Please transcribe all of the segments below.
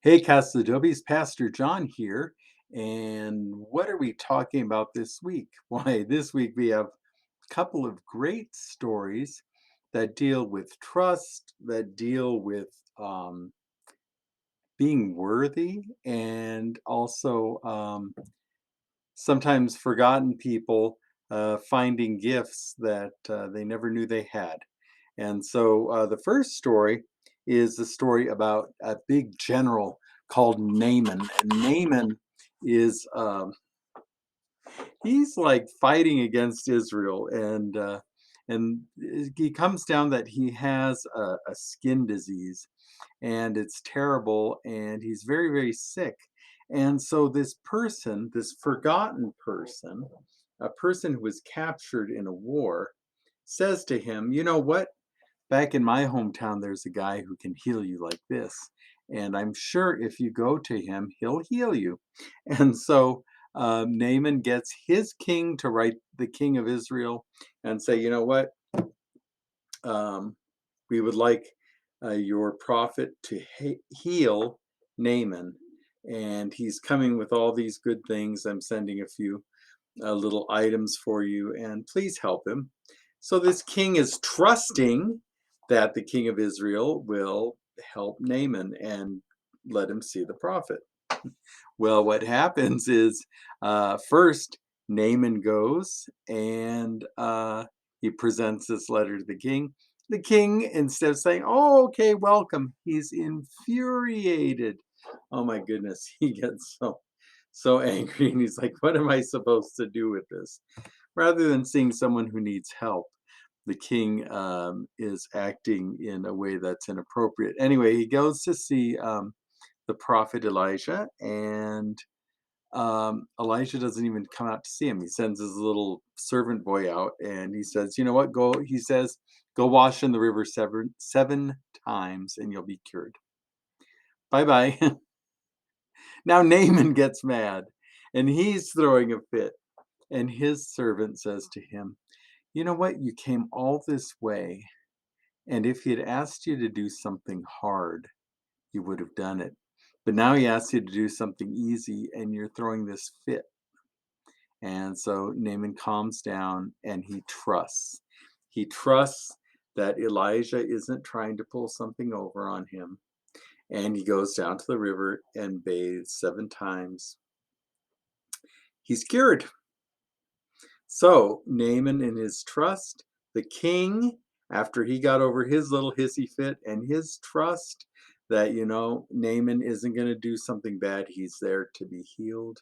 Hey, Casa Dobbies, Pastor John here. And what are we talking about this week? Why, this week we have a couple of great stories that deal with trust, that deal with being worthy, and also sometimes forgotten people finding gifts that they never knew they had. And so the first story is the story about a big general called Naaman. And Naaman is he's like fighting against Israel, and he comes down that he has a skin disease, and it's terrible, and he's very, very sick. And so this person, this forgotten person, a person who was captured in a war, says to him, "You know what? Back in my hometown, there's a guy who can heal you like this. And I'm sure if you go to him, he'll heal you." And so Naaman gets his king to write the king of Israel and say, "You know what? Um, we would like your prophet to heal Naaman. And he's coming with all these good things. I'm sending a few little items for you, and please help him." So this king is trusting that the king of Israel will help Naaman and let him see the prophet. Well, what happens is first Naaman goes and he presents this letter to the king. The king, instead of saying, "Oh, okay, welcome," he's infuriated. Oh my goodness, he gets so angry, and he's like, "What am I supposed to do with this?" Rather than seeing someone who needs help, the king is acting in a way that's inappropriate. Anyway, he goes to see the prophet Elijah, and Elijah doesn't even come out to see him. He sends his little servant boy out, and he says, "You know what? Go." He says, "Go wash in the river seven times, and you'll be cured. Bye bye." Now Naaman gets mad, and he's throwing a fit. And his servant says to him, "You know what? You came all this way, and if he had asked you to do something hard, you would have done it. But now he asks you to do something easy, and you're throwing this fit." And so Naaman calms down and he trusts. He trusts that Elijah isn't trying to pull something over on him. And he goes down to the river and bathes seven times. He's cured. So Naaman, in his trust, the king, after he got over his little hissy fit and his trust that, Naaman isn't going to do something bad, he's there to be healed.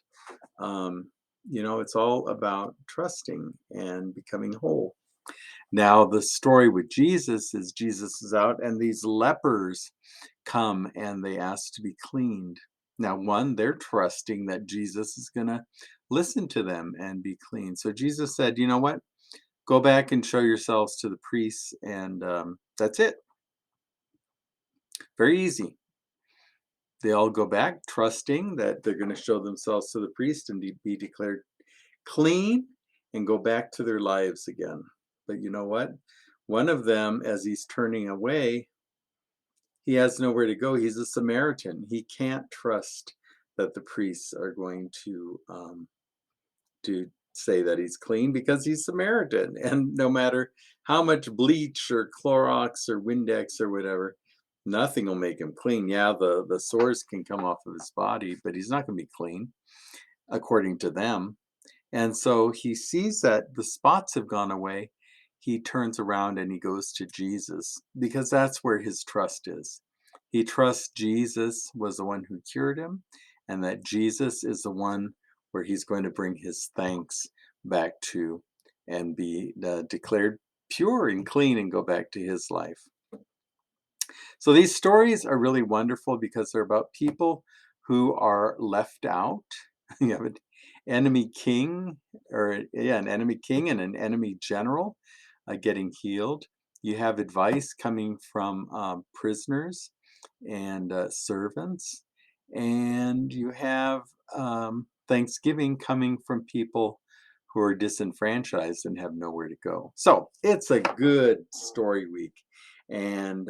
Um, it's all about trusting and becoming whole. Now, the story with Jesus is Jesus is out, and these lepers come and they ask to be cleaned. Now, one, they're trusting that Jesus is going to listen to them and be clean. So Jesus said, "You know what? Go back and show yourselves to the priests," and that's it. Very easy. They all go back trusting that they're going to show themselves to the priest and be declared clean and go back to their lives again. But you know what? One of them, as he's turning away, he has nowhere to go. He's a Samaritan. He can't trust that the priests are going to say that he's clean because he's Samaritan. And no matter how much bleach or Clorox or Windex or whatever, nothing will make him clean. Yeah, the sores can come off of his body, but he's not going to be clean according to them. And so he sees that the spots have gone away. He turns around and he goes to Jesus because that's where his trust is. He trusts Jesus was the one who cured him, and that Jesus is the one where he's going to bring his thanks back to and be declared pure and clean and go back to his life. So these stories are really wonderful because they're about people who are left out. You have an enemy king, or yeah, an enemy king and an enemy general getting healed. You have advice coming from prisoners and servants, and you have thanksgiving coming from people who are disenfranchised and have nowhere to go. So it's a good story week, and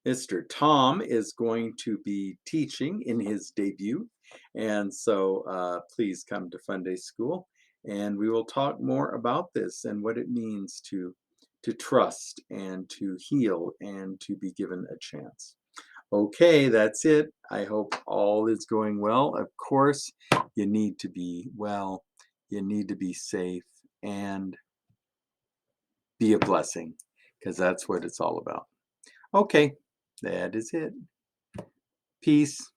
Mr. Tom is going to be teaching in his debut, and so please come to Fun Day School, and we will talk more about this and what it means to trust and to heal and to be given a chance. Okay, that's it. I hope all is going well. Of course, you need to be well, you need to be safe, and be a blessing because that's what it's all about. Okay, that is it. Peace.